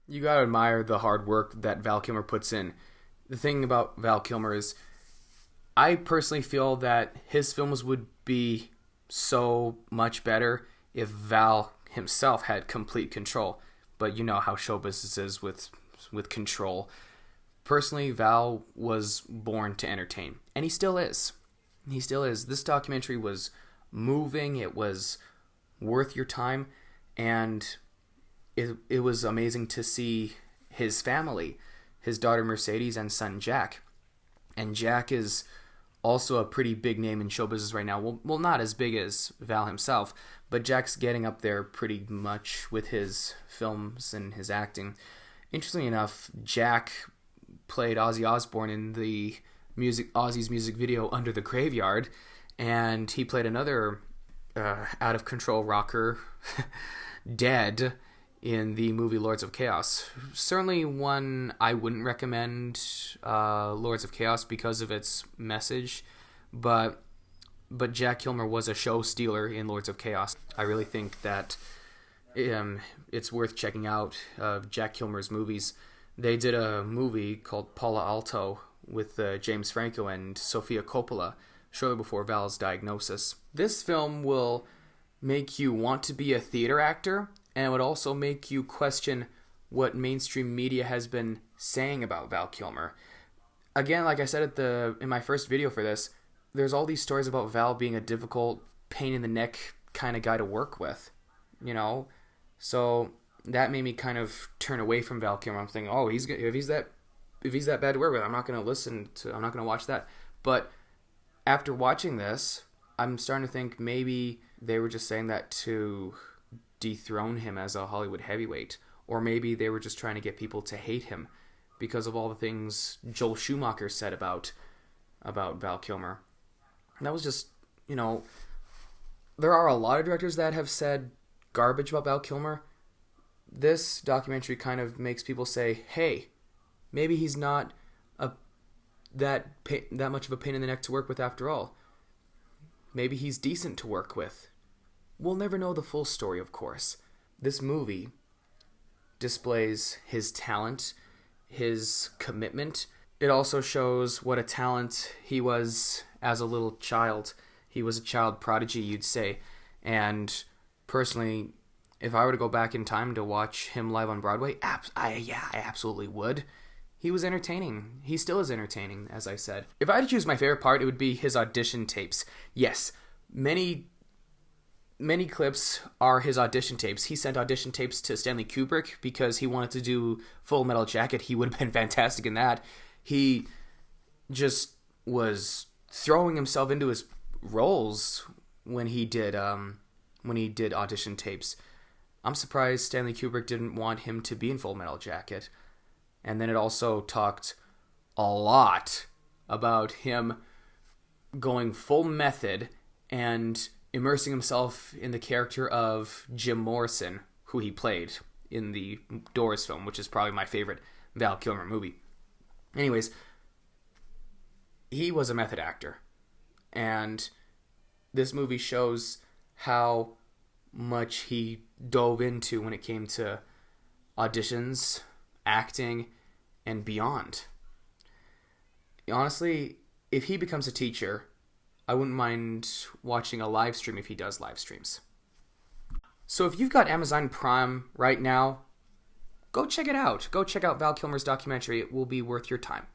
You gotta admire the hard work that Val Kilmer puts in. The thing about Val Kilmer is, I personally feel that his films would be so much better if Val himself had complete control. But you know how show business is with control. Personally, Val was born to entertain, and he still is. He still is. This documentary was moving. It was worth your time, and it was amazing to see his family, his daughter Mercedes and son Jack. And Jack is also a pretty big name in show business right now. Well, not as big as Val himself, but Jack's getting up there pretty much with his films and his acting. Interestingly enough, Jack played Ozzy Osbourne in the Ozzy's music video Under the Graveyard, and he played another out of control rocker, Dead, in the movie Lords of Chaos. Certainly one I wouldn't recommend, Lords of Chaos, because of its message, but Jack Kilmer was a show stealer in Lords of Chaos. I really think that it's worth checking out Jack Kilmer's movies. They did a movie called Palo Alto with James Franco and Sofia Coppola shortly before Val's diagnosis. This film will make you want to be a theater actor, and it would also make you question what mainstream media has been saying about Val Kilmer. Again, like I said in my first video for this, there's all these stories about Val being a difficult, pain in the neck kind of guy to work with, you know? So that made me kind of turn away from Val Kilmer. I'm thinking, oh, if he's that bad to work with, I'm not going to watch that. But after watching this, I'm starting to think maybe they were just saying that to dethrone him as a Hollywood heavyweight, or maybe they were just trying to get people to hate him because of all the things Joel Schumacher said about Val Kilmer. And that was just, there are a lot of directors that have said garbage about Val Kilmer. This documentary kind of makes people say, hey, maybe he's not that much of a pain in the neck to work with after all. Maybe he's decent to work with. We'll never know the full story, of course. This movie displays his talent, his commitment. It also shows what a talent he was as a little child. He was a child prodigy, you'd say. And personally, if I were to go back in time to watch him live on Broadway, I absolutely would. He was entertaining. He still is entertaining, as I said. If I had to choose my favorite part, it would be his audition tapes. Yes, many clips are his audition tapes. He sent audition tapes to Stanley Kubrick because he wanted to do Full Metal Jacket. He would have been fantastic in that. He just was throwing himself into his roles when he did audition tapes. I'm surprised Stanley Kubrick didn't want him to be in Full Metal Jacket. And then it also talked a lot about him going full method and immersing himself in the character of Jim Morrison, who he played in the Doors film, which is probably my favorite Val Kilmer movie. Anyways, he was a method actor. And this movie shows how much he dove into when it came to auditions, acting, and beyond. Honestly, if he becomes a teacher, I wouldn't mind watching a live stream if he does live streams. So if you've got Amazon Prime right now, go check it out. Go check out Val Kilmer's documentary. It will be worth your time.